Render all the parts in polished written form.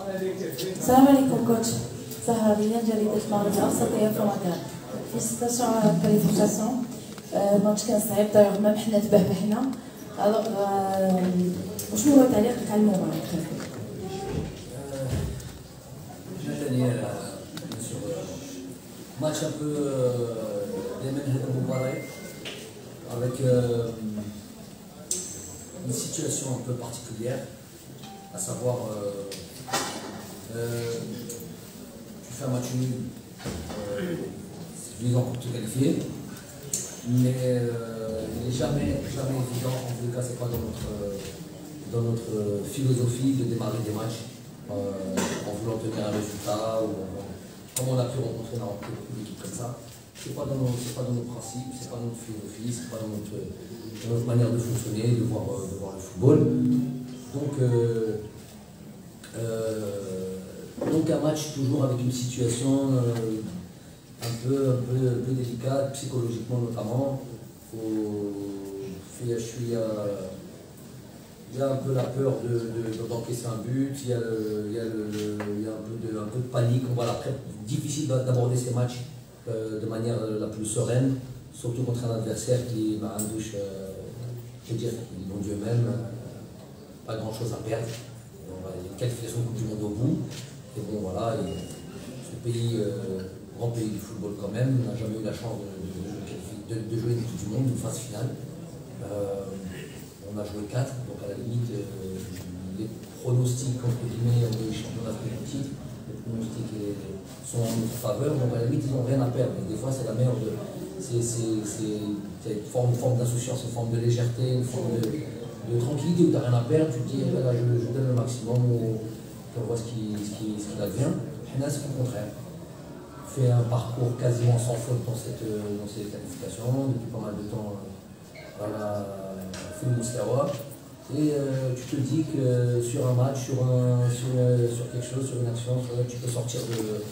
السلام عليكم كوتش. سهرة ريان جريدة المغرب الأوسطية في رمضان. في 16 على الكاليفيكاسيون الماتش كان صعيب دايوغ ميم حنا تبهبهنا. وشنو هو تعليقك على المباراة؟ Match un peu des mêmes avec une situation un peu particulière, à savoir tu fais un match nul, c'est suffisant pour te qualifier, mais il n'est jamais évident, en tout cas c'est pas dans notre philosophie de démarrer des matchs en voulant tenir un résultat ou comme on a pu rencontrer dans une équipe comme ça. C'est pas dans nos principes, c'est pas dans notre philosophie, c'est pas dans notre manière de fonctionner, de voir le football. Donc un match toujours avec une situation un peu délicate, psychologiquement notamment. Il y a un peu la peur d'encaisser un but, il y a un peu de panique. Voilà, après, difficile d'aborder ces matchs de manière la plus sereine, surtout contre un adversaire qui m'a un douche, je veux dire, bon Dieu même, pas grand chose à perdre. Il y a une qualification de Coupe du Monde au bout. Et bon voilà, ce pays, grand pays du football quand même, n'a jamais eu la chance de jouer une Coupe du Monde, une phase finale. On a joué 4, donc à la limite, les pronostics, entre guillemets, on est champion d'Afrique du titre, les pronostics sont en notre faveur, donc à la limite, ils n'ont rien à perdre. Et des fois, c'est la meilleure c'est une forme d'insouciance, une forme de légèreté, une forme de tranquillité où tu n'as rien à perdre, tu te dis, là, je donne le maximum, on voit ce qui advient. Et là, c'est le contraire. Fait un parcours quasiment sans faute dans ces qualifications, depuis pas mal de temps. Fait le Moussawa, et tu te dis que sur un match, sur quelque chose, sur une action, tu peux sortir de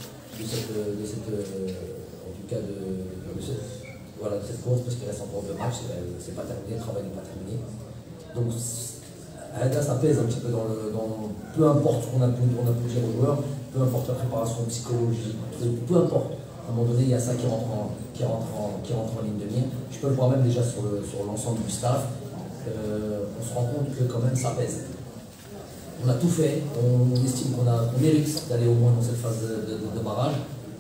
cette course parce qu'il reste encore 2 matchs, c'est pas terminé, le travail n'est pas terminé. Donc ça pèse un petit peu peu importe ce qu'on a pu dire aux joueurs, peu importe la préparation psychologique, peu importe. À un moment donné, il y a ça qui rentre en ligne de mire. Je peux le voir même déjà sur l'ensemble du staff. On se rend compte que quand même ça pèse. On a tout fait, on estime qu'on mérite d'aller au moins dans cette phase de barrage,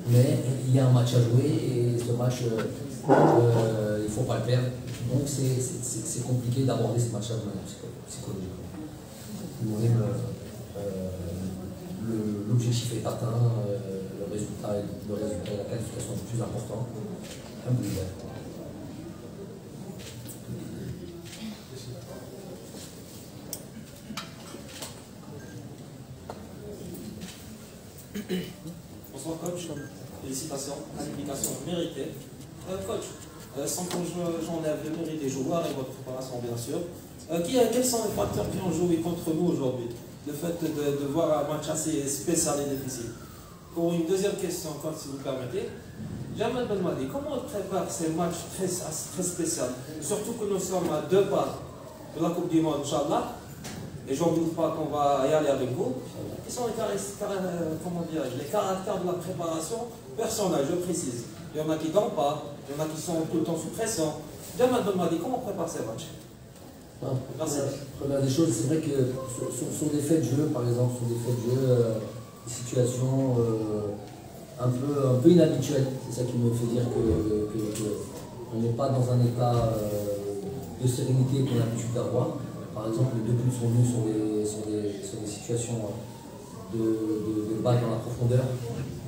mais il y a un match à jouer et ce match, il ne faut pas le perdre. Donc c'est compliqué d'aborder ce match-là de manière psychologique. L'objectif est atteint, le résultat et la qualification est plus important. Bonsoir coach, félicitations, qualification méritée. Coach, sans que j'enlève le mérite des joueurs et votre préparation bien sûr, quels sont les facteurs qui ont joué contre nous aujourd'hui? Le fait de voir un match assez spécial et difficile. Pour une deuxième question, coach, si vous permettez, j'aimerais me demander comment on prépare ces matchs très spéciaux, surtout que nous sommes à 2 pas de la Coupe du Monde, Inch'Allah. Et j'en doute pas qu'on va y aller avec vous. Quels sont les caractères de la préparation personnelle, je précise. Il y en a qui ne dorment pas, il y en a qui sont tout le temps sous pression. J'aimerais me demander comment on prépare ces matchs. Merci. Première des choses, c'est vrai que sur des faits de jeu, par exemple, sur des faits de jeu, des situations un peu inhabituelles, c'est ça qui me fait dire qu'on n'est pas dans un état de sérénité qu'on a l'habitude d'avoir. Par exemple, les 2 buts sont venus sur des situations de balle dans la profondeur.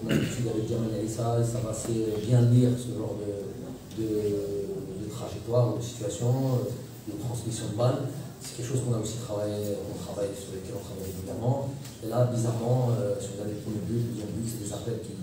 On a l'habitude avec Djermel Aissa, ça va assez bien lire ce genre de trajectoire, de situation, de transmission de balle. C'est quelque chose qu'on a aussi travaillé, sur lesquels on travaille régulièrement. Et là, bizarrement, si on a les premiers buts, le deuxième but, c'est des appels qui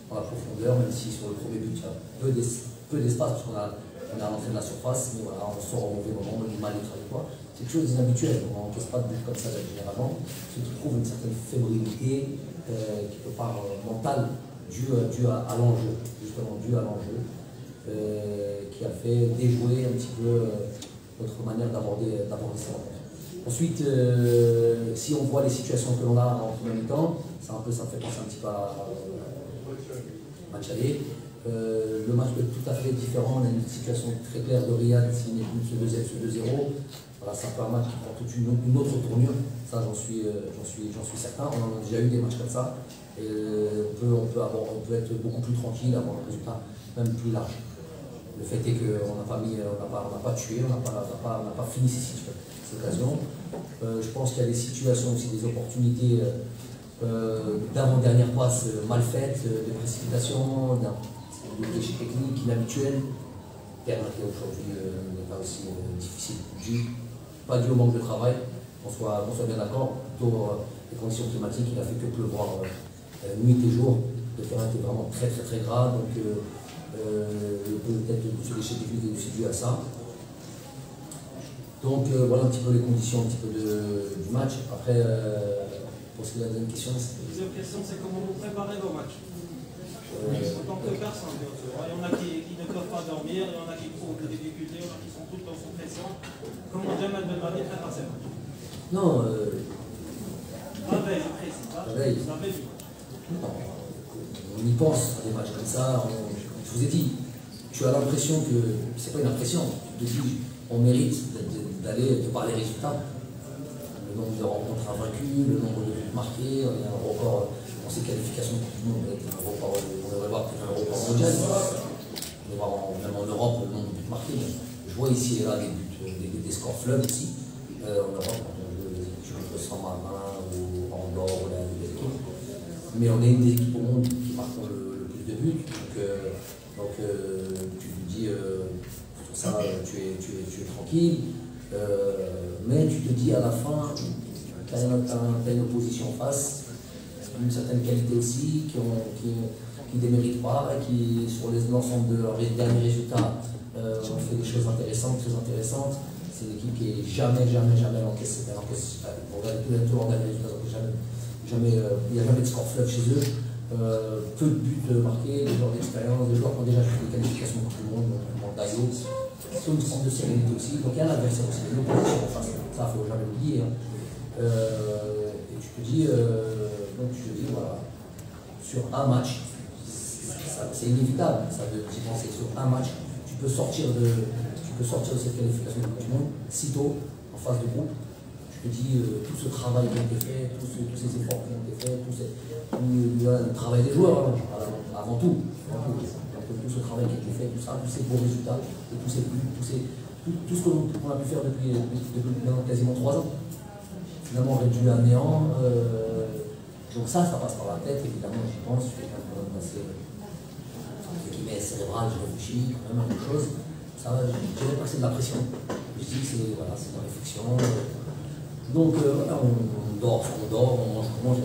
dans la profondeur, même si sur le premier but, il y a peu d'espace, parce qu'on a rentré de la surface, mais voilà, on sort au mauvais moment, on a du mal à être avec quoi. C'est quelque chose d'inhabituel, on n'encaisse pas de but comme ça généralement, ce qui prouve une certaine fébrilité, quelque part mentale, due à l'enjeu, justement due à l'enjeu, qui a fait déjouer un petit peu notre manière d'aborder ces rencontres. Ensuite, si on voit les situations que l'on a en premier temps, ça me fait penser un petit peu à match aller. Le match peut être tout à fait différent. On a une situation très claire de Riyad, s'il n'est plus ce 2-0. Voilà, c'est un peu un match qui prend toute une autre tournure. Ça, j'en suis certain. On en a déjà eu des matchs comme ça. Et on peut être beaucoup plus tranquille, avoir un résultat même plus large. Le fait est qu'on n'a pas tué, on n'a pas fini ces occasions. Je pense qu'il y a des situations aussi, des opportunités d'avant-dernière passe mal faites, de précipitation, d'échec technique inhabituel. Terrain qui aujourd'hui n'est pas aussi difficile, pas dû au manque de travail, qu'on soit bien d'accord. Plutôt les conditions climatiques, il a fait que pleuvoir nuit et jour. Le terrain était vraiment très grave, donc peut-être ce déchet technique est aussi dû à ça. Donc voilà un petit peu les conditions du match. Après, pour ce qui est de la deuxième question. La deuxième question, c'est comment vous préparez vos matchs en tant que personne, bien sûr. Il y en a qui ne peuvent pas dormir, il y en a qui trouvent des difficultés, il y en a qui sont tout le temps sous pression. Comment Jamal Belmadi prépare ses matchs? Non. La veille, après, la veille. On y pense à des matchs comme ça. Je vous ai dit, tu as l'impression que, c'est pas une impression, tu te dis, on mérite d'aller de par les résultats. Le nombre de rencontres invaincues, le nombre de buts marqués, il y a un record, on sait qualification pour tout le monde, on devrait voir peut-être un record mondial. On devrait voir même en Europe le nombre de buts marqués. Je vois ici et là des scores fleuves ici, en Europe, quand on joue contre Saint-Marin ou Andorre ou la équipe. Mais on est une des équipes au monde qui marque le plus de buts. Donc tu te dis, sur ça, tu es tranquille. Mais tu te dis à la fin, tu as une opposition en face, une certaine qualité aussi, qui ne démérite pas, et qui, sur l'ensemble de leurs derniers résultats, ont fait des choses intéressantes, très intéressantes. C'est une équipe qui n'est jamais encaissée. Pour regarder tous les tours derniers résultats, il n'y a jamais de score fleuve chez eux. Peu de buts marqués, des joueurs d'expérience, des joueurs qui ont déjà fait des qualifications pour tout le monde, notamment Dayo. C'est une forme de sérénité aussi. Donc il y a l'adversaire aussi, il y a l'opposition en face. Ça, il ne faut jamais l'oublier. Hein. Et tu te dis, voilà, sur un match, c'est inévitable d'y penser. Sur un match, tu peux sortir de cette qualification de tout le monde, sitôt, en phase de groupe. Je te dis, tout ce travail qui a été fait, tous ces efforts qui ont été faits, le travail des joueurs, hein, avant tout. Tout ce travail qui a été fait, tout ça, tous ces beaux résultats, et tous ces buts, tout ce qu'on a pu faire depuis quasiment 3 ans, finalement réduit à néant. Donc ça passe par la tête, évidemment, j'y pense, je suis quelqu'un de assez cérébral, je réfléchis, quand même à quelque chose. Ça, je dirais pas que c'est de la pression. Je dis que c'est de la réflexion. Donc voilà, on dort, on mange,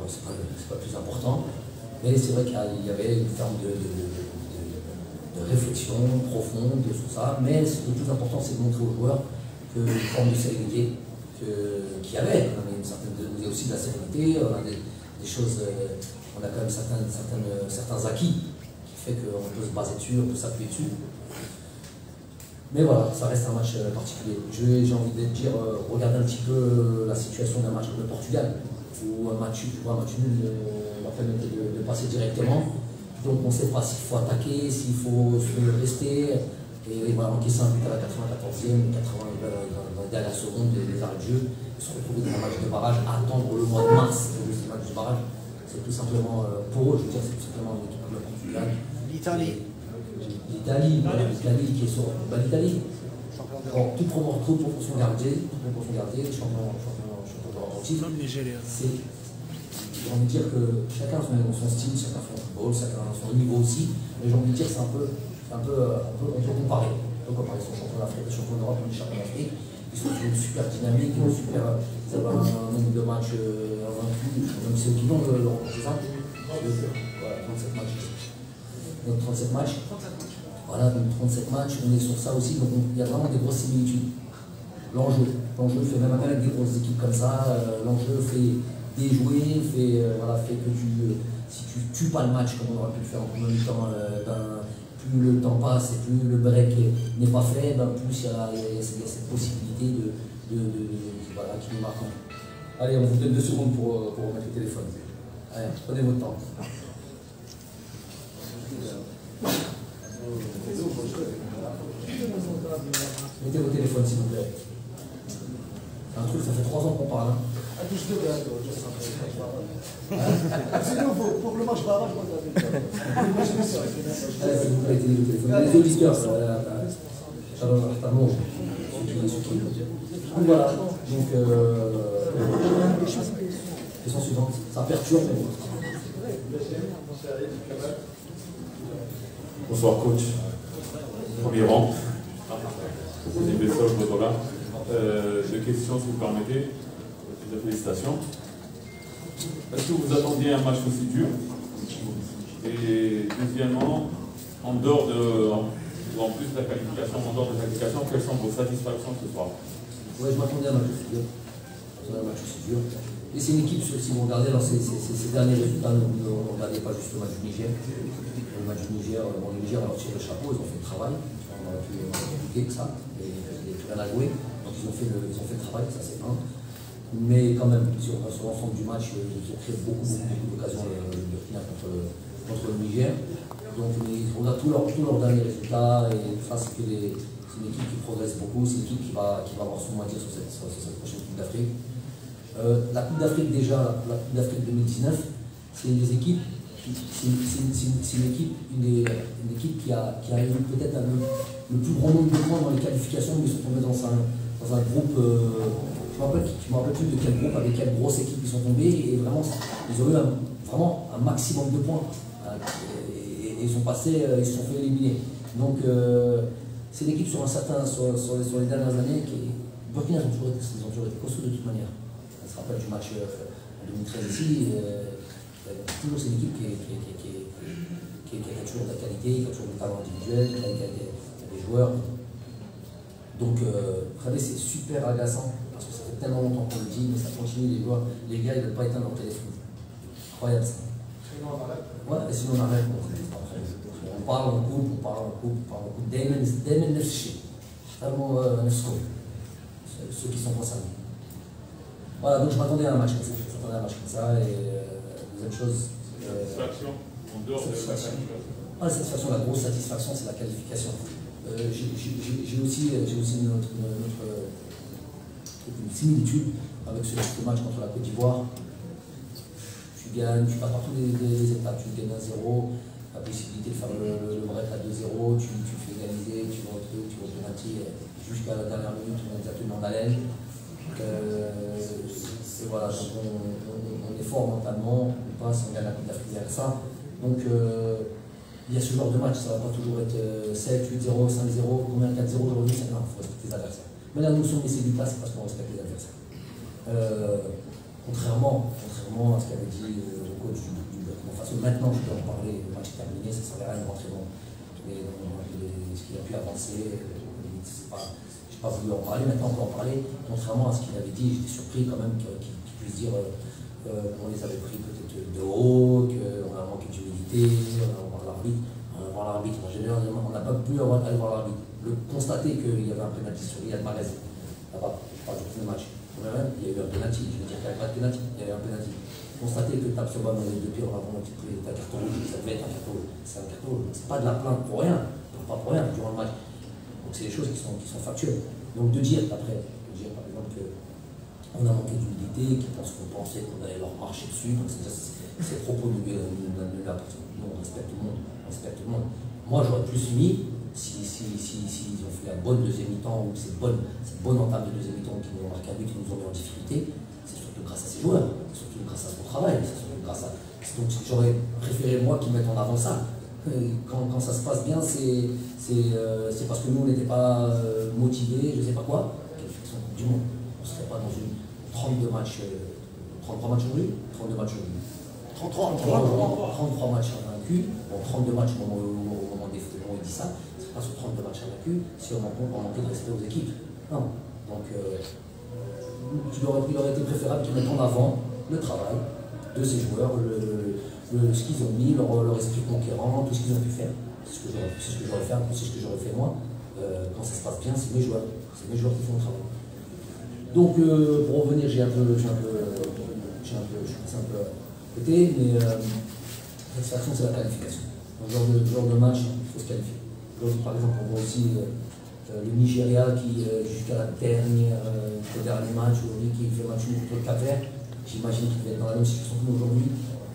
c'est pas le plus important. Mais c'est vrai qu'il y avait une forme de réflexion profonde sur ça. Mais le plus important, c'est de montrer aux joueurs qu'une forme de sérénité qu'il y avait. Il y a aussi de la sérénité, on a des choses, on a quand même certains acquis qui fait qu'on peut se baser dessus, on peut s'appuyer dessus. Mais voilà, ça reste un match particulier. J'ai envie de dire, regardez un petit peu la situation d'un match comme le Portugal, où un match nul va permettre de passer directement. Donc on ne sait pas s'il faut attaquer, s'il faut rester. Et voilà, encaisser un but à la 94e, 80 dans les dernières secondes des arrêts de jeu, se retrouver dans un match de barrage, attendre le mois de mars de ce match de barrage. C'est tout simplement, pour eux, je veux dire, c'est tout simplement une équipe comme le Portugal. L'Italie qui est sur l'Italie. Toute proportion gardée, champion d'Europe en titre. J'ai envie de dire que chacun a son style, chacun son football, chacun a son niveau aussi. Mais j'ai envie de dire que c'est un peu on peut comparer. On peut comparer son champion d'Afrique, le champion d'Europe, le champion d'Afrique. Ils sont super dynamiques, ils ont un nombre de matchs invaincus. Même c'est eux qui l'ont remporté ça. Voilà, 37 matchs. Donc 37 matchs. Voilà, donc 37 matchs, on est sur ça aussi, donc il y a vraiment des grosses similitudes. L'enjeu fait même avec des grosses équipes comme ça, l'enjeu fait déjouer, fait que si tu tues pas le match comme on aurait pu le faire en premier temps, plus le temps passe et plus le break n'est pas fait, plus il y a cette possibilité voilà, qui nous marque. Allez, on vous donne 2 secondes pour remettre le téléphone. Allez, prenez votre temps. Mettez vos téléphones s'il vous plaît. Un truc, ça fait 3 ans qu'on parle. Hein. Sinon, pour le match barrage, moi, Allez, s'il vous plaît, mettez vos téléphones. Les auditeurs, voilà. Donc, question suivante. Ça perturbe. Bonsoir coach. Premier rang. C'est une belle Botola. 2 questions si vous permettez. Plusieurs félicitations. Est-ce que vous attendiez un match aussi dur? Et deuxièmement, en dehors de, en plus de la qualification, quelles sont vos satisfactions ce soir? Ouais, je m'attendais à un match aussi dur. Et c'est une équipe, si vous regardez dans ces derniers résultats, ne regardez pas juste le match du Niger. Le match du Niger, bon, le Niger a tiré le chapeau, ils ont fait le travail. On aurait pu expliquer que ça, et il n'y a plus rien à jouer. Donc ils ont fait le travail, ça c'est un. Mais quand même, si on passe sur l'ensemble du match, ils ont créé beaucoup d'occasions le Burkina contre le Niger. Donc on a tous leurs derniers résultats, et ça c'est une équipe qui progresse beaucoup, c'est une équipe qui va avoir son mot à dire sur cette prochaine Coupe d'Afrique. La Coupe d'Afrique déjà, la Coupe d'Afrique 2019, c'est une des équipes, c'est une équipe qui a eu peut-être le plus grand nombre de points dans les qualifications, mais ils sont tombés dans un groupe, je ne me rappelle plus de quel groupe, avec quelle grosse équipe ils sont tombés, et vraiment, ils ont eu vraiment un maximum de points, et ils sont passés, ils se sont fait éliminer. Donc c'est une équipe sur les dernières années qui, Burkina, ils ont toujours été costauds de toute manière. On se rappelle du match en 2013 ici, toujours c'est une équipe qui a toujours de la qualité, qui a toujours du talent individuel, qui a des joueurs. Donc, regardez, c'est super agaçant, parce que ça fait tellement longtemps qu'on le dit, mais ça continue, les gars, ils ne veulent pas éteindre leur téléphone. Incroyable ça. Sinon, on arrête. Ouais, et sinon on arrête. On parle, on coupe. Damon Nefshi. Vraiment, ceux qui sont concernés. Voilà, donc je m'attendais à un match comme ça. Et deuxième chose. Satisfaction en dehors de la qualification. La satisfaction, la grosse satisfaction, c'est la qualification. J'ai aussi une similitude avec ce match contre la Côte d'Ivoire. Tu gagnes, tu passes par toutes les étapes, tu gagnes 1-0, la possibilité de faire le break à 2-0, tu fais égaliser, tu vas au penalty jusqu'à la dernière minute, on est exactement en haleine. Voilà, donc on est fort mentalement, on passe, on gagne la Coupe d'Afrique derrière ça. Donc il y a ce genre de match, ça ne va pas toujours être 7, 8-0, 5-0, combien 4-0 aujourd'hui, il faut respecter les adversaires. Mais là, nous sommes laissés du place parce qu'on respecte les adversaires. Contrairement à ce qu'avait dit le coach du Burkina Faso, maintenant je peux en parler, le match est terminé, ça ne servait à rien de rentrer dans ce qu'il a pu avancer. Je n'ai pas voulu en parler, maintenant on peut en parler. Contrairement à ce qu'il avait dit, j'étais surpris quand même qu'il puisse dire qu'on les avait pris peut-être de haut, qu'on a manqué d'humilité, on a voir l'arbitre. En général, on n'a pas pu aller voir l'arbitre. Constater qu'il y avait un pénalty sur Riyad Mahrez, là-bas, pas du tout le match. Il y a eu un pénalty, je veux dire qu'il n'y avait pas de pénalty, il y avait un pénalty. Constater que tu tapes sur balle dans les 2 pieds en avant, tu te prends ta carton rouge, ça devait être un carton rouge. C'est un carton rouge, c'est pas de la plainte pour rien, pas pour rien durant le match. Donc c'est des choses qui sont factuelles. Donc de dire par exemple qu'on a manqué d'humilité, qu'on pensait qu'on allait leur marcher dessus, donc ces propos de l'impression. Nous on respecte tout le monde, Moi j'aurais plus mis s'ils ont fait la bonne deuxième mi-temps ou cette bonne entame de deuxième mi-temps qui nous ont marqué un but, qui nous ont mis en difficulté, c'est surtout grâce à ces joueurs, c'est surtout grâce à son travail, c'est surtout grâce à. Donc j'aurais préféré moi qu'ils mettent en avant ça. Quand ça se passe bien, c'est parce que nous on n'était pas motivés, je ne sais pas quoi. Qualification Coupe du Monde. On ne serait pas dans une 33 matchs aujourd'hui, 32 matchs aujourd'hui. 33 matchs invaincus, bon, 32 matchs au moment des où il dit ça, c'est pas sur 32 matchs invaincus si on manquait de respect aux équipes. Non. Donc il aurait été préférable qu'ils mettent en avant le travail de ces joueurs, ce qu'ils ont mis, leur esprit conquérant, tout ce qu'ils ont pu faire. C'est ce que j'aurais fait moi. Quand ça se passe bien, c'est mes joueurs. C'est mes joueurs qui font le travail. Donc, pour revenir, je suis passé un peu à côté, mais la satisfaction, c'est la qualification. Dans ce genre de match, il faut se qualifier. Par exemple, on voit aussi le Nigeria qui, jusqu'à le dernier match, aujourd'hui, qui fait match contre le Cap-Vert. J'imagine qu'il va être dans la même situation que nous aujourd'hui.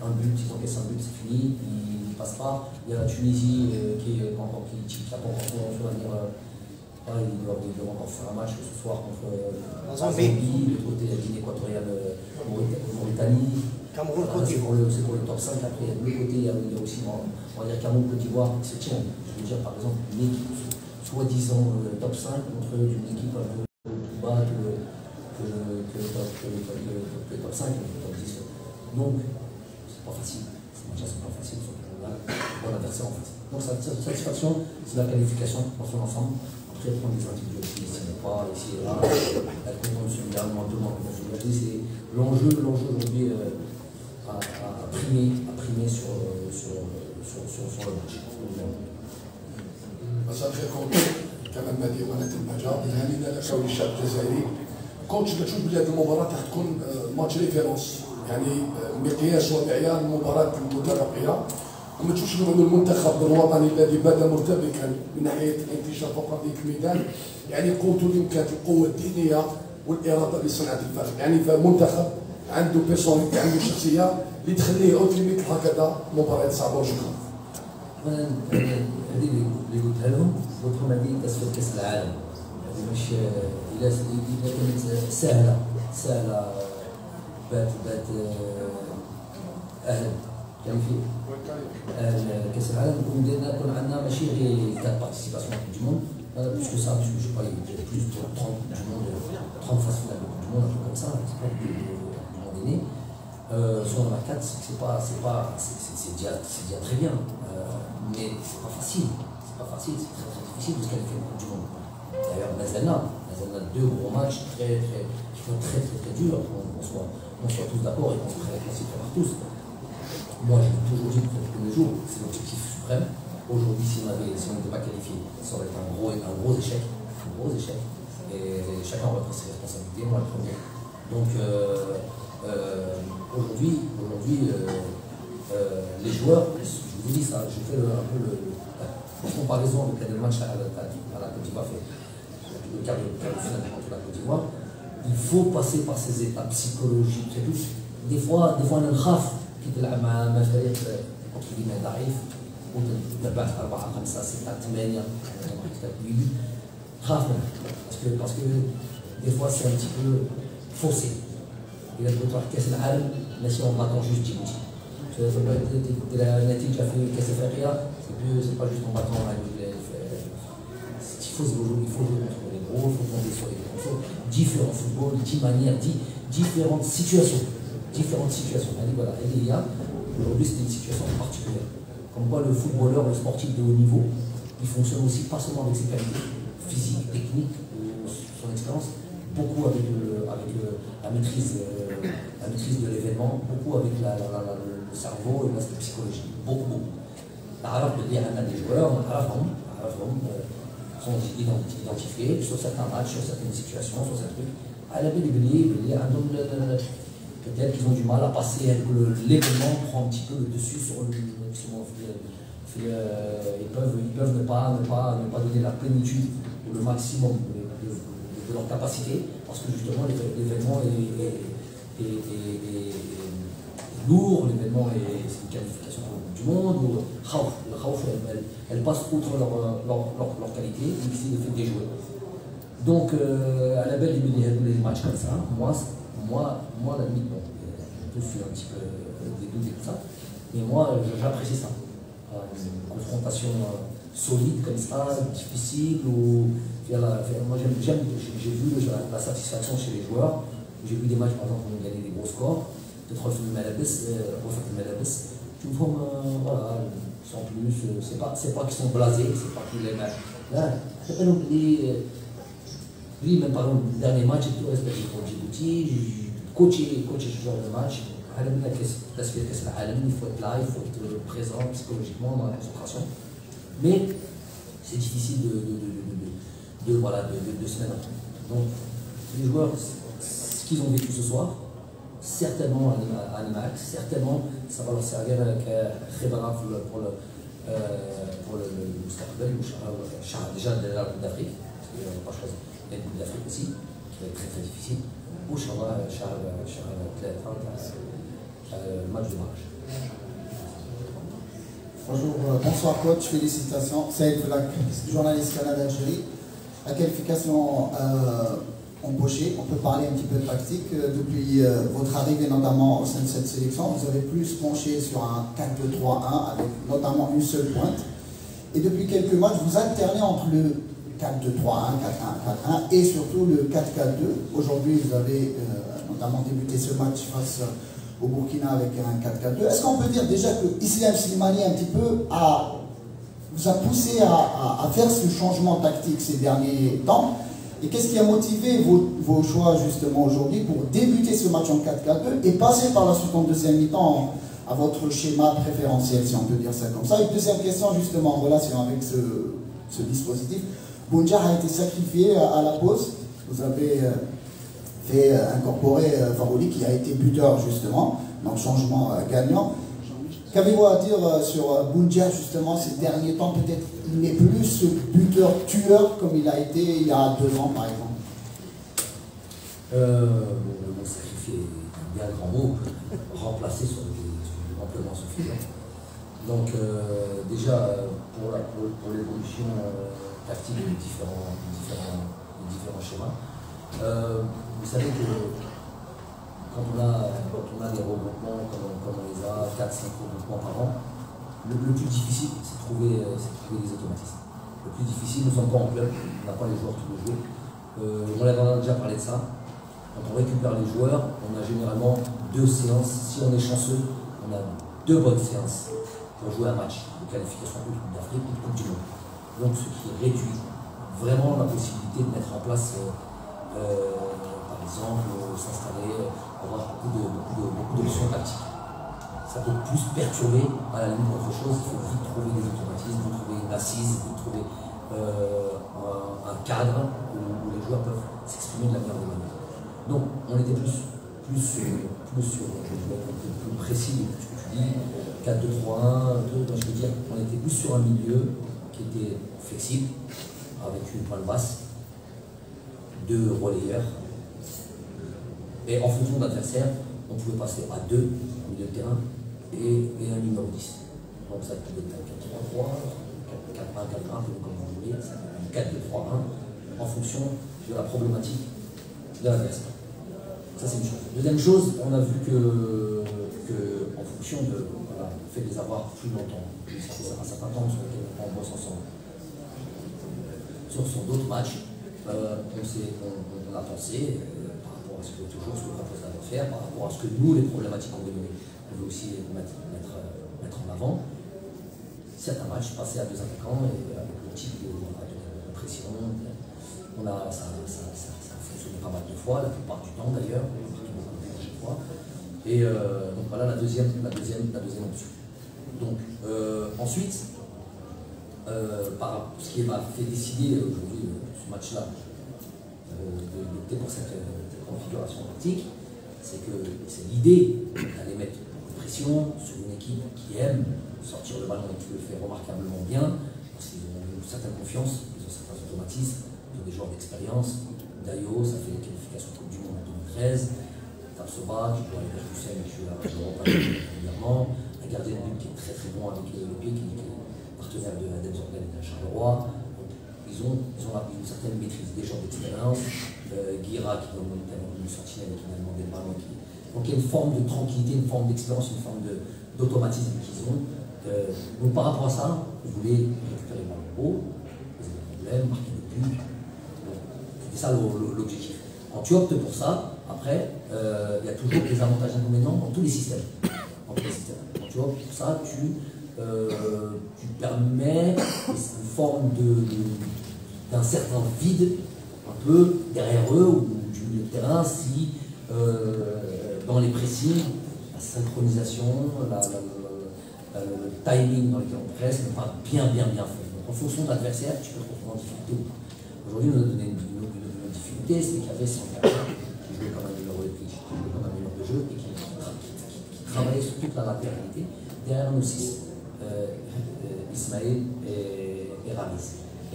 Un but, ils encaissent un but, c'est fini, ils ne passent pas. Il y a la Tunisie qui n'a pas encore pu venir. Ils doivent encore faire un match ce soir contre la Zambie, de l'autre côté la Guinée équatoriale, Mauritanie. Cameroun, Côte d'Ivoire. C'est pour le top 5. Après, de l'autre côté, il y a aussi, on va dire Cameroun, Côte d'Ivoire, c'est tiens. Je veux dire, par exemple, une équipe soi-disant top 5 contre une équipe un peu plus bas que le top 5, le top 10. Donc, c'est pas facile. Ces matchs-là sont pas faciles, surtout là, pour l'adversaire en face. Donc, sa satisfaction, c'est la qualification dans son ensemble. Après, prendre des individus aussi, s'il n'est pas ici et là, être content de celui-là, moins de moins content de celui-là. C'est l'enjeu aujourd'hui à primer sur le match. مساء الخير كوتش كمال مهدي قناه البهجه هانينا لك وللشعب الجزائري كوتش كتشوف بلي هذه المباراه راح تكون ماتش ريفيرونس يعني مقياس ومعيار المباراه المتبقيه وما تشوفش انه المنتخب الوطني الذي بدا مرتبكا من ناحيه الانتشار فوق ارضيه الميدان يعني قوته اللي كانت القوه الدينيه والاراده لصناعه الفرق يعني فمنتخب عنده بيرسوناليتي عنده شخصيه اللي تخليه اوتوميت هكذا مباريات صعبه وشكرا. هذه اللي قلتها لهم قلت لهم هذه تصفية كأس العالم هذه مش إذا كانت سهلة بات أهل كان في أهل كأس العالم كون عندنا ماشي غير 4 بارتيسيباسيون في الجمهور plus que ça, parce que je sais pas, il y a plus de 30 du monde, 30 phases finales du monde, un truc comme ça, c'est pas du monde aîné. Si on en a 4, c'est déjà très bien. Mais c'est pas facile, c'est très difficile de se qualifier pour du monde. D'ailleurs, Nazana, 2 gros matchs qui sont très durs, on soit tous d'accord et qu'on se réconcilie par tous. Moi, j'ai toujours dit que tous les jours, c'est l'objectif suprême. Aujourd'hui, si on n'était pas qualifié, ça aurait été un gros échec. Et chacun aurait pris ses responsabilités, moi le premier. Donc, aujourd'hui, les joueurs, je vous dis ça, je fais un peu la comparaison avec le match à la Côte d'Ivoire, le quart de finale contre la Côte d'Ivoire. Il faut passer par ces étapes psychologiques et tout. Des fois, on a le khaf qui est là, ma فريق entre guillemets ضعيف وتبعت 4 5 6 8 خاف parce que des fois c'est un petit peu faussé. Il a besoin de كأس العالم ماشي en battant juste Djibouti. La نتيجة في كأس أفريقيا c'est pas juste en battant il faut jouer contre les gros, il faut tomber sur les gros. Différents footballs, 10 manières, différentes situations. Voilà, il y a aujourd'hui c'est une situation particulière. Comme quoi le footballeur, le sportif de haut niveau, il fonctionne aussi pas seulement avec ses qualités physiques, techniques, son expérience, beaucoup avec la maîtrise de l'événement, beaucoup avec le cerveau et l'aspect psychologique, beaucoup. L'arabe de dire des joueurs, sont identifiés sur certains matchs, sur certaines situations, sur certains trucs. À la belle peut-être qu'ils ont du mal à passer, l'événement prend un petit peu le dessus sur le. Ils peuvent ne pas donner la plénitude ou le maximum de leur capacité, parce que justement l'événement est lourd, l'événement c'est une qualification du monde, ou le khawf, elle passe outre leur qualité, et ici le fait de jouer. Donc à la belle les matchs comme ça, moi la limite, bon, je suis un petit peu dégoûté de tout ça, mais moi j'apprécie ça. Une confrontation solide comme ça, difficile, moi j'ai vu la satisfaction chez les joueurs. J'ai vu des matchs par exemple où on gagnait des gros scores, peut-être refait le Malabès, tu me vois, voilà, sans plus, c'est pas qu'ils sont blasés, c'est pas qu'ils les matchs. Là, c'est pas non plus. Lui, même par exemple, le dernier match, j'ai tout respecté pour Djibouti, j'ai coaché ce genre de match. Il faut être là, il faut être présent psychologiquement dans la concentration. Mais c'est difficile de se mettre. Donc, les joueurs, qu'ils ont vécu ce soir, certainement à Animax, certainement ça va leur servir pour le Mustaqbal, déjà de la Coupe d'Afrique, parce qu'on n'a pas choisi, il y a une Coupe d'Afrique aussi, qui va être très très difficile, ou le match de barrage. Bonjour, bonsoir coach, félicitations. Saïd Vlak, journaliste Canada Algérie. La qualification embauchée, on peut parler un petit peu de tactique. Depuis votre arrivée notamment au sein de cette sélection, vous avez plus penché sur un 4-2-3-1 avec notamment une seule pointe. Et depuis quelques matchs, vous alternez entre le 4-2-3-1, 4-1-4-1 et surtout le 4-4-2. Aujourd'hui, vous avez notamment débuté ce match face au Burkina avec un 4-4-2. Est-ce qu'on peut dire déjà que Islam Slimani un petit peu vous a poussé à faire ce changement tactique ces derniers temps? Et qu'est-ce qui a motivé vos choix justement aujourd'hui pour débuter ce match en 4-4-2 et passer par la suite en deuxième mi-temps à votre schéma préférentiel, si on peut dire ça comme ça? Et deuxième question justement en relation avec ce dispositif. Bounja a été sacrifié à la pause. Vous avez fait incorporer Farouli qui a été buteur justement, donc changement gagnant. Qu'avez-vous à dire sur Bounja justement ces derniers temps? Peut-être il n'est plus ce buteur-tueur comme il a été il y a 2 ans par exemple. Le mot sacrifié est un bien grand mot, remplacer amplement son fil. Donc déjà pour l'évolution tactique des différents schémas, vous savez que quand on a des regroupements comme on les a, 4-5 regroupements par an, le plus difficile c'est de trouver des automatismes. Le plus difficile, nous sommes pas en club, on n'a pas les joueurs tous les jours. On a déjà parlé de ça. Quand on récupère les joueurs, on a généralement 2 séances. Si on est chanceux, on a 2 bonnes séances pour jouer un match de qualification de Coupe d'Afrique ou de Coupe du Monde. Donc ce qui réduit vraiment la possibilité de mettre en place, par exemple, s'installer, avoir beaucoup d'options tactiques. Ça peut plus perturber à la limite autre chose. Il faut vite trouver des automatismes, vite trouver une assise, vite trouver un cadre où les joueurs peuvent s'exprimer de la meilleure des manières. Donc on était plus précis de ce que tu dis, 4-2-3-1, 2, je veux dire, on était plus sur un milieu qui était flexible, avec une pointe basse, 2 relayeurs, et en fonction de l'adversaire, on pouvait passer à 2 au milieu de terrain et un numéro 10. Donc ça pouvait être 4-3-3, 4-1-4-1, comme vous voulez, 4-2-3-1, en fonction de la problématique de l'adversaire. Ça c'est une chose. Deuxième chose, on a vu que en fonction de le fait de les avoir plus longtemps, ça fait un certain temps sur lequel on bosse ensemble, sur d'autres matchs, on a pensé par rapport à ce que propose l'adversaire, par rapport à ce que nous, les problématiques qu'on veut aussi mettre en avant. Certains matchs passer à 2 attaquants et avec le type de pression, ça a fonctionné pas mal de fois, la plupart du temps d'ailleurs, à chaque fois. Et donc voilà la deuxième option. Donc ensuite, ce qui m'a fait décider aujourd'hui ce match-là d'opter pour cette configuration tactique, c'est que c'est l'idée d'aller mettre une pression sur une équipe qui aime sortir le ballon et qui le fait remarquablement bien, parce qu'ils ont une certaine confiance, ils ont certains automatismes, ils ont des joueurs d'expérience. Dayo, ça fait les qualifications Coupe du Monde en 2013, Tapsoba, qui doit aller vers Hussein, qui joue à l'Europe régulièrement, un gardien de but qui est très très bon avec le pied, qui est partenaire de Adem Zorgan et de Charleroi. Ils ont une certaine maîtrise, des gens d'expérience, Guira qui est une sentinelle qui a demandé le ballon. Donc il y a une forme de tranquillité, une forme d'expérience, une forme d'automatisme qu'ils ont. Donc par rapport à ça, vous voulez récupérer le ballon haut, poser des problèmes, marquer des buts. C'est ça l'objectif. Quand tu optes pour ça, après, il y a toujours des avantages et inconvénients dans tous les systèmes. Quand tu optes pour ça, tu permets une forme d'un certain vide un peu derrière eux ou du milieu de terrain si dans les pressings, la synchronisation, le timing dans lequel on presse n'est pas bien fait. Donc en fonction de l'adversaire, tu peux te retrouver en difficulté ou pas. Aujourd'hui, nous avons donné une difficulté, c'est qu'il y avait 100 qui jouaient quand même numéro travaillaient sur toute la latéralité. Derrière nos 6, Ismaël et Ramiz.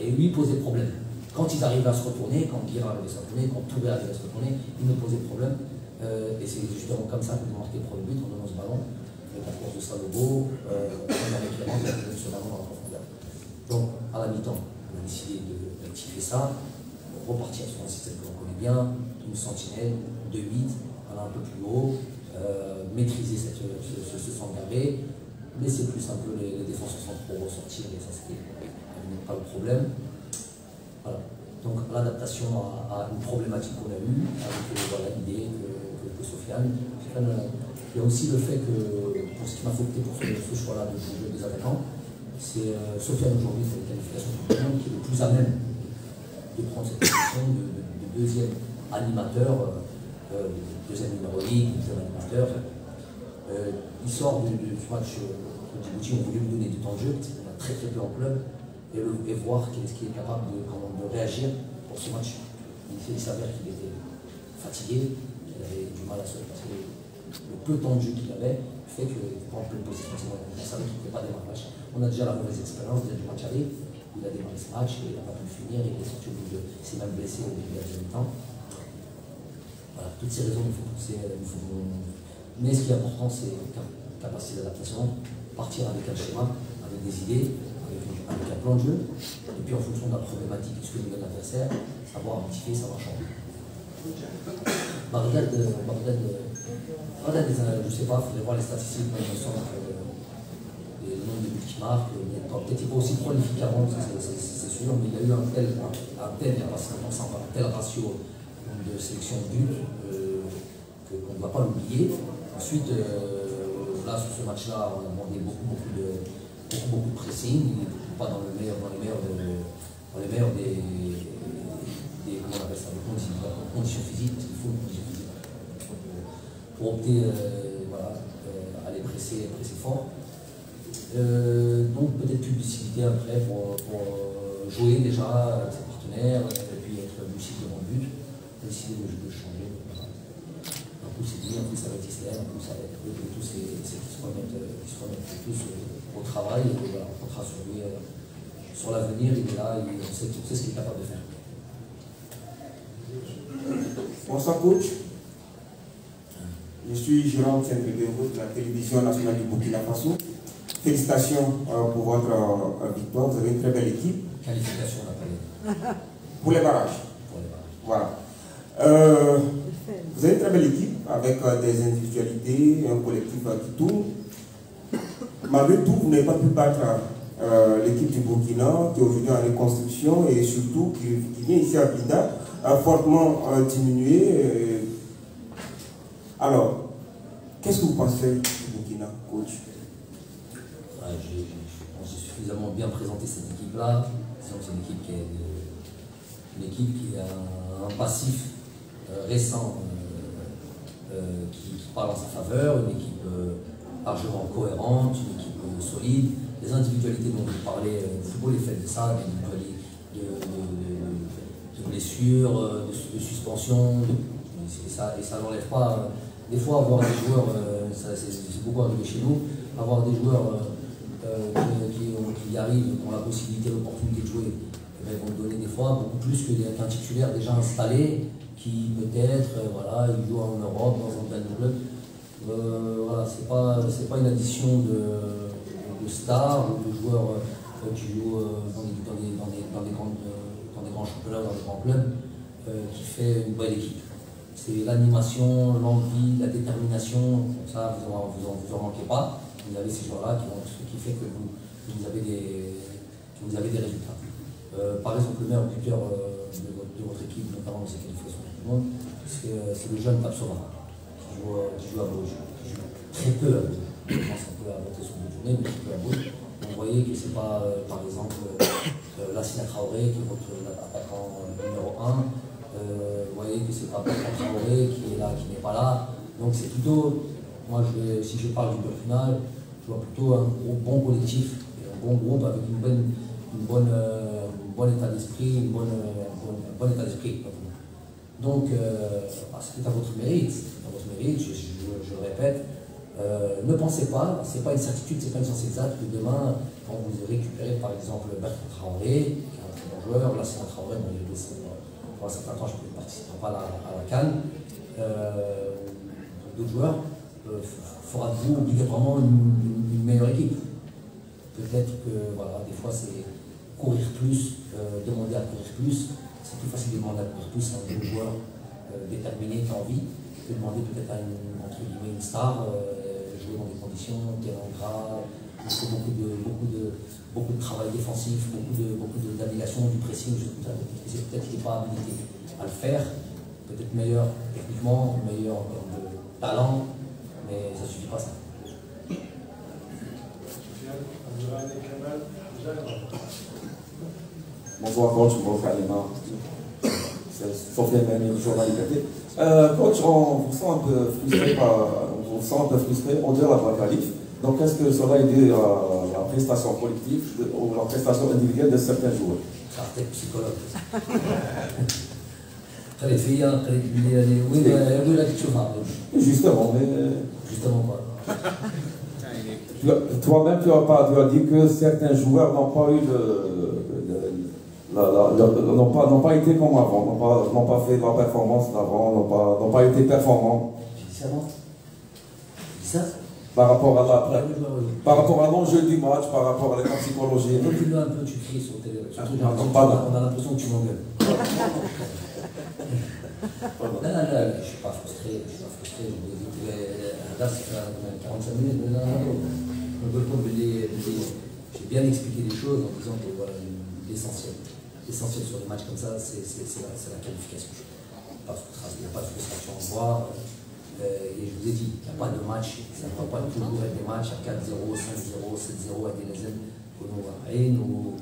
Et lui posait problème. Quand ils arrivaient à se retourner, quand Guira arrivait à se retourner, quand Touré arrivait à se retourner, ils me posaient problème. Et c'est justement comme ça qu'ils ont marqué le premier but en donnant ce ballon. Avec la force de Salobo, avec les rangs, il ce ballon dans la profondeur. Donc, à la mi-temps, on a décidé de rectifier ça, repartir sur un système que l'on connaît bien, une sentinelle, 2-8, aller un peu plus haut, maîtriser ce centre gardé, laisser plus un peu les défenseurs centraux ressortir, et ça c'était pas le problème. Voilà. Donc l'adaptation à une problématique qu'on a eue, avec voilà, l'idée que Sofiane, il y a aussi le fait que, pour ce qui m'a opté pour ce choix-là de jouer des attaquants, c'est Sofiane aujourd'hui fait une qualification qui est le plus à même de prendre cette position de deuxième animateur, deuxième numéro 8, deuxième animateur. Il sort du match contre Djibouti, on voulait lui donner du temps de jeu, parce qu'on a très peu en club, et voir qu'est-ce qu'il est capable de réagir pour ce match. Il s'avère qu'il était fatigué, qu'il avait du mal à se parce que le peu de temps de jeu qu'il avait fait qu'il n'était pas en pleine possession. On savait qu'il ne pouvait pas démarrer le match. On a déjà la mauvaise expérience du match aller, il a démarré ce match et il n'a pas pu le finir, il est sorti au bout de. Il s'est même blessé au début de la deuxième temps. Voilà, toutes ces raisons nous font pousser. Mais ce qui est important, c'est la capacité d'adaptation, partir avec un schéma, avec des idées, avec un plan de jeu, et puis en fonction de la problématique de ce que nous donne l'adversaire, savoir modifier, savoir changer. Bagdad, je ne sais pas, il faudrait voir les statistiques, mais il me semble que le nombre de buts qu'il marque, peut-être il pas aussi prolifique qu'avant, c'est sûr, mais il y a eu un tel, il n'y a pas si longtemps, un tel ratio de sélection de buts qu'on ne va pas l'oublier. Ensuite, là, sur ce match-là, on a demandé beaucoup de pressing, pas dans les meilleurs des comment on appelle ça, des conditions physiques, parce qu'il faut une condition physique pour opter aller presser fort. Donc peut-être plus de lucidité après pour jouer déjà avec ses partenaires, et puis être lucide devant le but, décider de changer. Un coup c'est lui, un coup ça va être Islam, un coup ça va être eux, tous qui se remettent tous au travail, et voilà, on comptera sur lui, sur l'avenir, il est là, on sait ce qu'il est capable de faire. Bonsoir coach, je suis Jérôme Saint-Grégoire de la télévision nationale du Burkina Faso. Félicitations pour votre victoire, vous avez une très belle équipe. Qualification, on appelle. Pour les barrages. Voilà. Vous avez une très belle équipe avec des individualités, un collectif qui tourne. Malgré tout, vous n'avez pas pu battre l'équipe du Burkina qui est aujourd'hui en reconstruction et surtout qui vient ici à Blida, a fortement diminué. Alors, qu'est-ce que vous pensez du Burkina, coach? J'ai suffisamment bien présenté cette équipe-là. C'est une équipe qui a un passif récent qui parle en sa faveur, une équipe largement cohérente, une équipe solide. Les individualités dont vous parlez, le football est fait de ça, de blessures, de suspensions, et ça n'enlève pas. Des fois, avoir des joueurs, c'est beaucoup arrivé chez nous, avoir des joueurs qui arrivent, qui ont la possibilité, l'opportunité de jouer, ils vont donner des fois beaucoup plus qu'un titulaire déjà installé qui peut-être, il joue en Europe, dans un bel club. Voilà, c'est pas une addition de stars ou de joueurs qui jouent dans des grands championnats, dans des grands clubs, qui fait une bonne équipe. C'est l'animation, l'envie, la détermination, comme ça vous en manquez pas. Vous avez ces joueurs-là qui fait que vous avez des résultats. Par exemple, le meilleur buteur de votre équipe, notamment dans ces qualifications de tout le monde, c'est le jeune Tapsova, qui joue à Bruges, qui joue très peu à Bruges. Je pense un peu à voter son bout de journée, mais très peu à Bruges. Vous voyez que c'est pas, par exemple, Lassina Traoré, qui est votre attaquant numéro 1. Vous voyez que c'est pas Bertrand Traoré qui est là, qui n'est pas là. Donc c'est plutôt, moi si je parle du Burkina, je vois plutôt un bon collectif, un bon groupe avec un bon état d'esprit, un bon état d'esprit. Donc c'est à votre mérite, je le répète, Ne pensez pas, c'est pas une certitude, c'est pas une science exacte, que demain, quand vous récupérez par exemple Bertrand Traoré, qui est un très bon joueur, là c'est un Traoré, bon, il est blessé pour un certain temps, je ne participerai pas à la CAN, d'autres joueurs, fera de vous obligatoirement une meilleure équipe. Peut-être que voilà, des fois c'est courir plus, demander à courir plus, c'est plus facile de demander à courir plus à un nouveau joueur déterminé qui a envie, que demander peut-être à entre guillemets une star, jouer dans des conditions, terrain gras, il faut beaucoup de travail défensif, beaucoup de navigation, du pressing, c'est peut-être qu'il n'est pas habilité à le faire, peut-être meilleur techniquement, meilleur en termes de talent, mais ça ne suffit pas ça. Bonsoir coach, bonsoir Alima. C'est Sofiane Mani, journaliste. Coach, on vous sent un peu frustré, on dirait la qualif. Donc est-ce que cela aide la prestation collective ou la prestation individuelle de certains joueurs? C'est psychologue. Justement, mais... Justement quoi. Toi-même, tu as dit que certains joueurs n'ont pas eu n'ont pas été comme avant, n'ont pas fait la performance d'avant, n'ont pas été performants. Ça par rapport à l'enjeu du match, par rapport à la psychologie. Recule-le un peu, tu cries sur le télé. On a l'impression que tu m'engueules. Non, je ne suis pas frustré, je vous ai dit que là, c'est 45 minutes, mais j'ai bien expliqué les choses en disant que voilà, l'essentiel sur des matchs comme ça, c'est la qualification. Il n'y a pas de frustration à voir. Et je vous ai dit, il n'y a pas de match, ça ne va pas toujours être des matchs à 4-0, 5-0, 7-0 à des lézènes où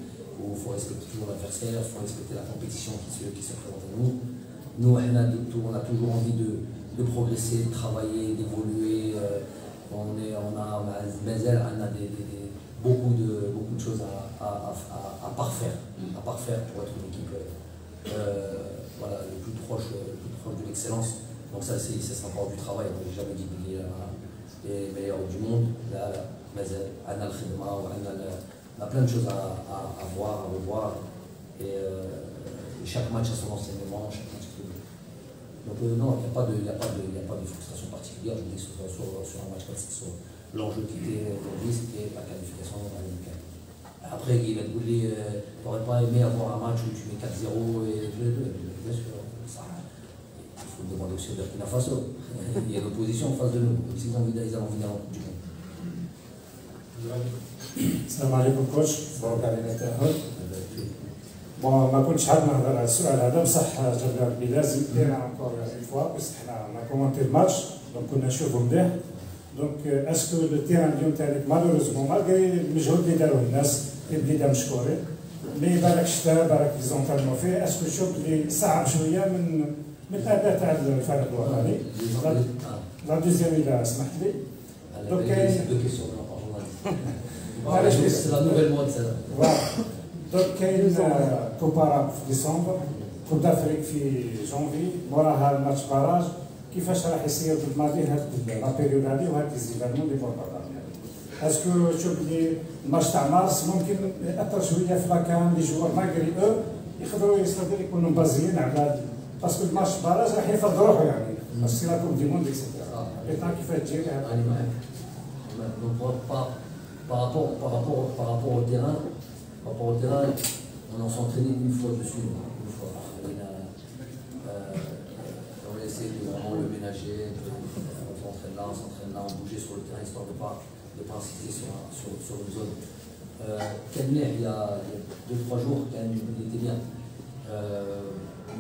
il faut respecter toujours l'adversaire, il faut respecter la compétition qui se présente à nous. Nous, on a toujours envie de progresser, de travailler, d'évoluer. On a beaucoup de choses à parfaire pour être une équipe voilà, le plus proche de l'excellence. Donc ça, c'est encore du travail. On n'a jamais dit qu'il y a les meilleurs du monde. Là, on a plein de choses à voir, à revoir. Et chaque match a son enseignement. Donc non, il n'y a pas de frustration particulière. Je dis sur un match comme ça, sur l'enjeu qui était aujourd'hui, c'était la qualification dans la Ligue. Après, il va te dire, tu n'aurais pas aimé avoir un match où tu mets 4-0 et 2-2. Bien sûr, ça. Il faut demander aussi au Burkina Faso. Il y a l'opposition en face de nous. Ils ont envie d'aller en Coupe du Monde. السلام عليكم كوتش، مبروك علينا التأهل. بون ما كنتش حاب نهضر على السؤال هذا بصح جاب لي لازم دينا انكور اون فوا بس حنا كومونتي الماتش دونك كنا نشوفوا مليح دونك اسكو لو تيران اليوم تاعك مالوريزمون مالغري المجهود اللي داروه الناس اللي دا مشكورين مي بالك شتا بالك لي زونترينمون فيه اسكو تشوف اللي صعب شويه من الاداء تاع الفريق الوطني لا دوزيام اذا سمحت لي دونك كاين C'est la nouvelle mode, ça. دونك كاين كوبارا في ديسمبر كوب دافريك في جونفي موراها الماتش باراج كيفاش راح يصير بالماضي هاد لا بيريود هادي وهاد ليزيفالمون لي بورطوغال اسكو تشوف لي الماتش تاع مارس ممكن ياثر شويه في لاكان لي جوار ماغري او يقدروا يستطيعوا يكونوا مبازيين على باسكو الماتش باراج راح يفرض روحه يعني باسكو لا كوب دي موند اكسيتيرا ايطا كيفاش تجي Par rapport au terrain, on s'est entraîné une fois dessus, une fois. On a essayé de vraiment le ménager, on s'entraîne là, on bougeait sur le terrain histoire de ne pas insister sur une zone. Kenner, il y a 2-3 jours, il était bien.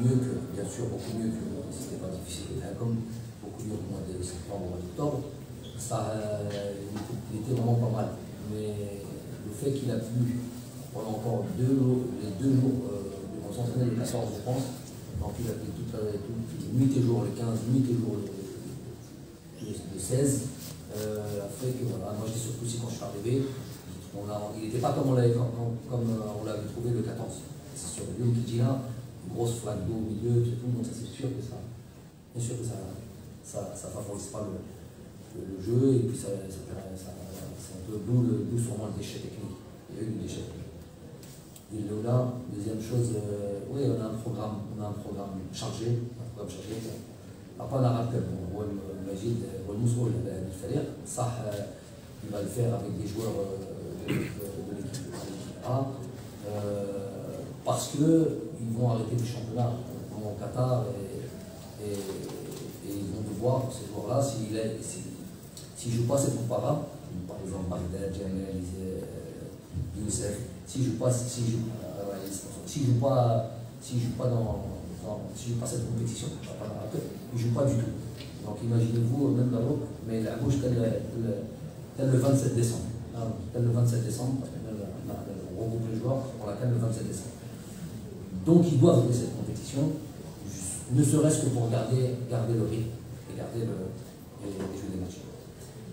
Mieux que, bien sûr, beaucoup mieux que, c'était pas difficile, comme beaucoup mieux qu'au mois de septembre, au mois d'octobre. Ça, il était vraiment pas mal. Mais le fait qu'il a pu, pendant encore les 2 jours, on s'entraînait le 14 je pense, donc il a fait nuit et jour le 15, nuit et jour le 16, a fait que voilà, moi j'étais surpris aussi quand je suis arrivé, il n'était pas comme on l'avait trouvé le 14. C'est sûr, le qui dit là, une grosse flaque d'eau au milieu, tout, donc ça c'est sûr que ça, bien sûr que ça favorise pas le jeu, et puis c'est un peu d'où sûrement le déchet technique. Il y a eu du déchet technique. Et là, deuxième chose, oui, on a un programme chargé, pas l'arabe comme هو المجيد والمسؤول عن الفريق صح il va le faire avec des joueurs de l'équipe A parce qu'ils vont arrêter le championnat au Qatar et ils vont devoir, ces joueurs-là, s'ils ne jouent pas cette coupe arabe, par exemple Bagdad, Jamel, Youssef, s'ils ne jouent pas cette compétition, ils ne jouent pas du tout. Donc imaginez-vous, même là-haut, mais la bouche tel le 27 décembre. Tel le 27 décembre, parce qu'on regroupe les joueurs pour la CAN le 27 décembre. Donc ils doivent jouer cette compétition, ne serait-ce que pour garder le rythme et garder les jeux des matchs.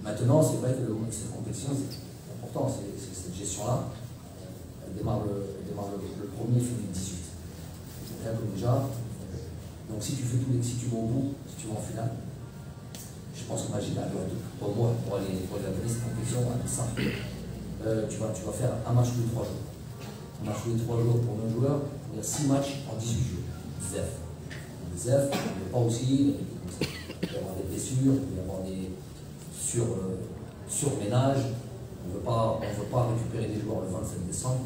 Maintenant, c'est vrai que cette compétition, c'est important, cette gestion-là, elle démarre le 1er, finit le 18. Donc déjà, donc si tu vas au bout, si tu vas en finale, je pense que Magid a pour moi, pour aller gagner cette compétition, simple. Tu vas faire un match tous les 3 jours. Un match tous les 3 jours pour 9 joueurs, il y a 6 matchs en 18 jours. Zef, on ne veut pas aussi, il peut y avoir des blessures, il peut y avoir des surménages, on ne veut pas récupérer des joueurs le 27 décembre,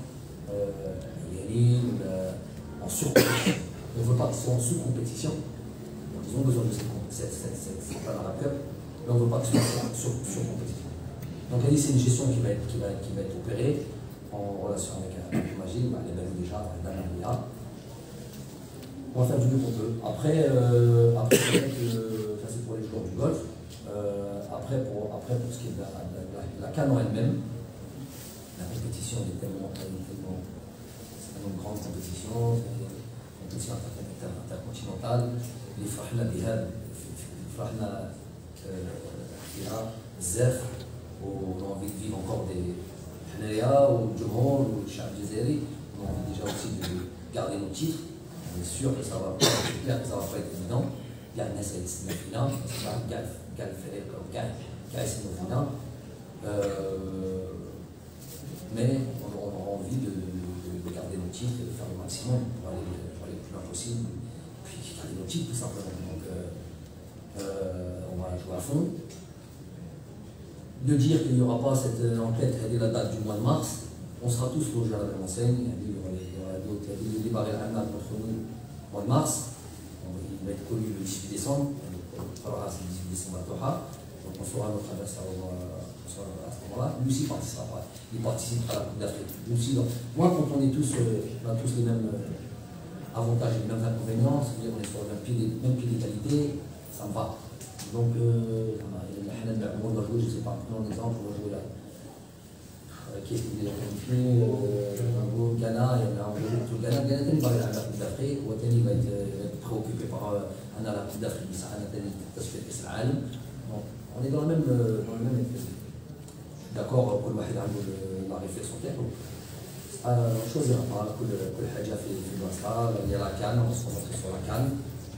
en surcompétition. On ne veut pas qu'ils soient en sous-compétition, donc ils ont besoin de cette Arab Cup, mais on ne veut pas qu'ils soient en sur-compétition. Donc c'est une gestion qui va être opérée en relation avec Magid, les Belges déjà, Dana. On va faire du mieux qu'on peut. Après ça c'est pour les joueurs du golf. Après pour ce qui est de la CAN en elle-même, la compétition est tellement une grande compétition, c'est une compétition intercontinentale. Les فرحنا بها فرحنا فيها بزاف on a envie de vivre encore des حنايا والجمهور والشعب الجزائري on a envie déjà aussi de garder nos titres. On est sûr que ça va pas être évident. Il y a un essai de finale, quel c'est nos finales. Mais on aura envie de garder nos titres et de faire le maximum pour aller le plus loin possible. Puis garder nos titres tout simplement. Donc on va jouer à fond. De dire qu'il n'y aura pas cette enquête dès la date du mois de mars, on sera tous logés à la même enseigne. Il y aura des débats contre nous au mois de mars. Il va être connu le 18 décembre. C'est le 18 décembre à Doha. Donc on fera notre adresse à ce moment-là. Lui aussi participera pas. Il participera à la Coupe d'Afrique. Nous aussi, moi, quand on a tous les mêmes avantages et les mêmes inconvénients, c'est-à-dire qu'on est sur le même pied d'égalité, ça me va. Donc, on va jouer, je ne sais pas, prenons un exemple, on va jouer là. Qui est-ce qui est qualifié Ghana, il y a un groupe de Ghana. Ghana va aller à la Coupe d'Afrique, Ouattani va être préoccupé par la Coupe d'Afrique, on est dans le même effet. Je suis d'accord pour la réflexion claire. On ne choisira pas que le Hadja fait du Basra, il y a la CAN, on va se concentrer sur la CAN.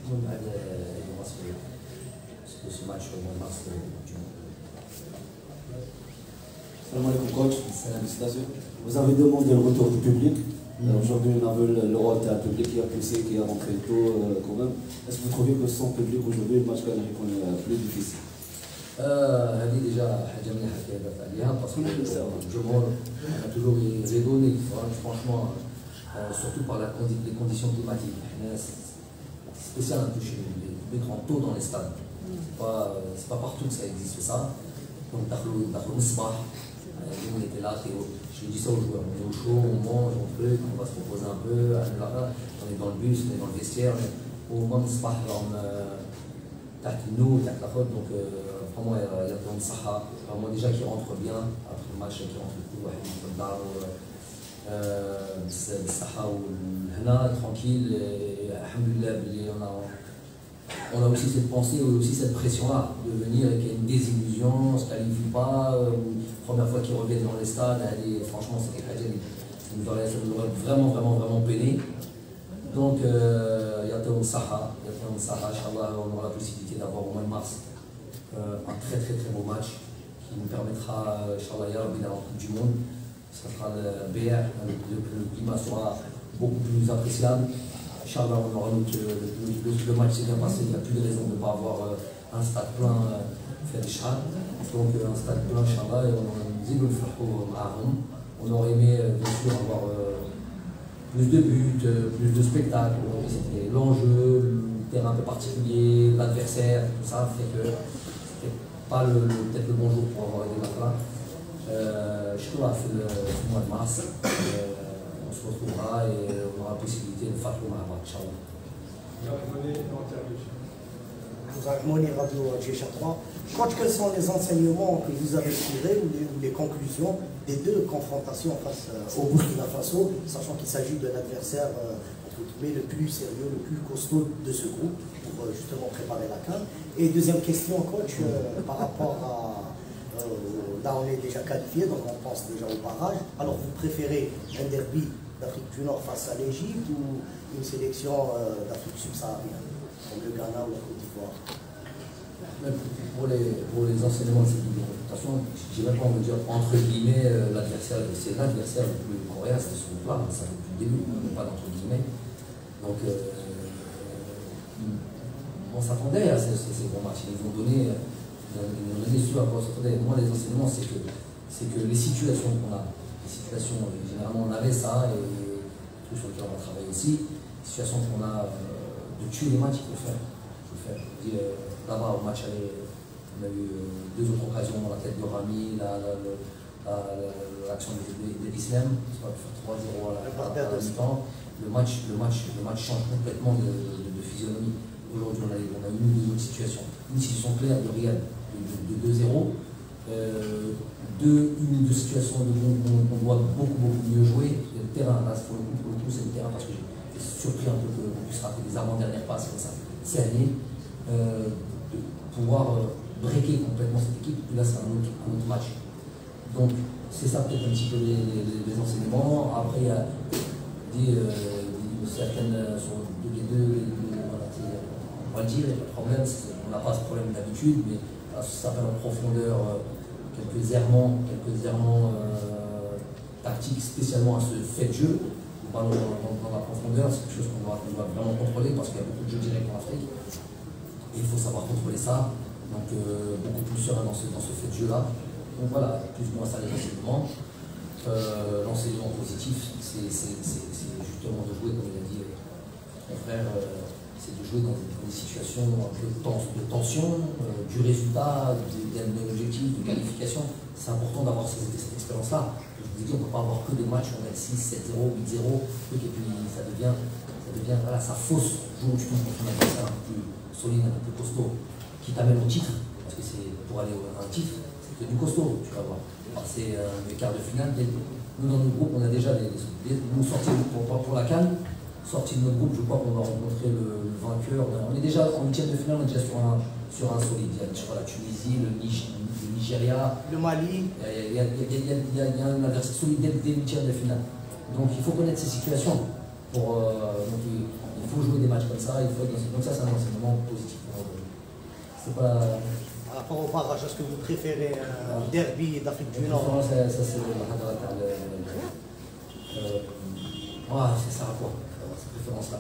On va ce match au mois de mars du monde. Salam alaikum coach, vous avez demandé le retour du public. Aujourd'hui, on a vu le rôle d'un public qui a poussé, qui a rentré tôt quand même. Est-ce que vous trouvez que sans public aujourd'hui, le match canadien est plus difficile? هذه déjà حاجه مليحه كيهضر عليها باسكو الجمهور a toujours rigolé franchement surtout par les conditions climatiques. C'est spécial un peu chez les grands taux dans les stades. C'est pas partout que ça existe ça. Donc دخلوا الصباح on était là, je dis ça aux joueurs, on est au chaud, on mange, on truc, on va se reposer un peu, on est dans le bus, on est dans le vestiaire, au moment du الصباح تحت النور تحت la faute, donc vraiment il y a plein de saha, vraiment déjà qui rentre bien après le match, qui rentre كل واحد في الدار بالصحة والهنا tranquille, alhamdoulilah باللي on a aussi cette pensée, aussi cette pression-là, de venir et qu'il y ait une désillusion, on ne se qualifie pas, première fois qu'ils reviennent dans les stades, allez, franchement c'est quelque chose, ça nous aurait vraiment peiné. Donc il y a Saha, Inch'Allah, on aura la possibilité d'avoir au mois de mars un très très très beau match qui nous permettra, Inch'Allah, d'aller en Coupe du Monde. Ça sera le BR, le climat sera beaucoup plus appréciable. Inch'Allah, on aura le match s'est bien passé, il n'y a plus de raison de ne pas avoir un stade plein fait des chats. Donc un stade plein, Inch'Allah, et on aurait aimé bien sûr avoir plus de buts, plus de spectacles. C'était l'enjeu, le terrain un peu particulier, l'adversaire, tout ça fait que c'était pas peut-être le bon jour pour avoir aidé là. Je suis là le mois de mars. On se retrouvera et on aura la possibilité de faire le match, Inch'Allah. Money Radio GH3. Quels sont les enseignements que vous avez tirés ou les conclusions des deux confrontations face au Burkina Faso, sachant qu'il s'agit de l'adversaire le plus sérieux, le plus costaud de ce groupe pour justement préparer la CAN. Et deuxième question, coach, par rapport à... là, on est déjà qualifié, donc on pense déjà au barrage. Alors, vous préférez un derby d'Afrique du Nord face à l'Égypte ou une sélection d'Afrique subsaharienne, comme le Ghana ou la Côte d'Ivoire? Pour les enseignements de cette confrontation, je n'ai même pas envie de dire entre guillemets l'adversaire, c'est l'adversaire le plus coréen, c'est ce groupe-là, ça depuis le début, pas d'entre guillemets. Donc on s'attendait à ces bons matchs, ils nous ont donné su à quoi on s'attendait. Moi, les enseignements, c'est que les situations qu'on a, généralement on avait ça, et les trucs sur lesquels on va travailler aussi, les situations qu'on a de tuer les matchs, il faut le faire. Là-bas, au match aller, on a eu deux autres occasions, la tête de Rami, l'action d'Islam, ça va faire 3-0 à la mi-temps. Le match change complètement de physionomie. Aujourd'hui, on a eu une situation claire de Riyad de 2-0. Une ou deux situations on doit beaucoup mieux jouer. Et le terrain, là, pour le coup, c'est le terrain parce que j'ai surpris un peu qu'on puisse rater des avant-dernières passes comme ça. C'est année. De pouvoir breaker complètement cette équipe, et là c'est un autre match. Donc c'est ça peut-être un petit peu les enseignements. Après il y a certaines sur les deux voilà, on va le dire, le problème c'est qu'on n'a pas ce problème d'habitude, mais ça s'appelle en profondeur quelques errements tactiques spécialement à ce fait de jeu. Dans la profondeur, c'est quelque chose qu'on doit vraiment contrôler parce qu'il y a beaucoup de jeux directs en Afrique. Et il faut savoir contrôler ça, donc beaucoup plus serein dans ce fait de jeu-là. Donc voilà, plus ou moins ça les enseignements. L'enseignement positif, c'est justement de jouer, comme il a dit mon frère, c'est de jouer dans des situations un peu de tension, du résultat, d'un objectif, de qualification. C'est important d'avoir cette expérience-là. Je vous ai dit, on ne peut pas avoir que des matchs où on gagne 6, 7-0, 8-0, et puis ça devient voilà, ça fausse jour où tu tombes contre un adversaire un peu plus solide, un peu plus costaud, qui t'amène au titre, parce que c'est pour aller à un titre, c'est que du costaud, tu vas voir. C'est les quarts de finale. Nous, dans notre groupe, on a déjà nous sortis pour la CAN, sortis de notre groupe, je crois qu'on va rencontrer le vainqueur. On est déjà en 8e de finale, on est déjà sur un solide. Il y a la Tunisie, le Nigeria, le Mali. Il y a un adversaire solide dès 8e de finale. Donc il faut connaître ces situations. Donc il faut jouer des matchs comme ça, donc ça c'est un enseignement positif. C'est pas... Par rapport au barrage, est-ce que vous préférez un derby d'Afrique du Nord? Ça c'est le c'est ça à quoi cette préférence-là?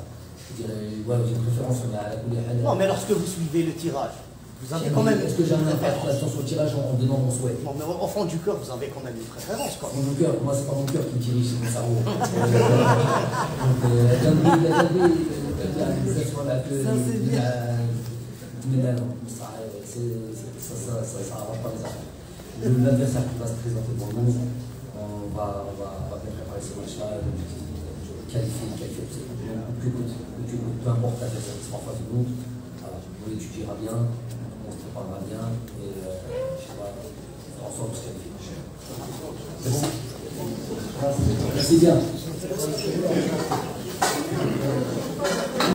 Je dirais, j'ai une préférence, mais non, mais lorsque vous suivez le tirage, vous avez quand même. Est-ce que j'ai un impact sur le tirage en donnant mon souhait? Non, mais au fond du cœur, vous avez quand même une préférence. Quoi. Mon cœur, moi, c'est pas mon cœur qui me dirige, c'est mon cerveau. Ça arrange pas les affaires. L'adversaire qui va se présenter devant nous, on va bien préparer ce match-là, qualifier, peu importe l'adversaire qui sera en face de nous, on l'étudiera bien, on se préparera bien et je vais faire en sorte de se qualifier. C'est bon. Merci bien.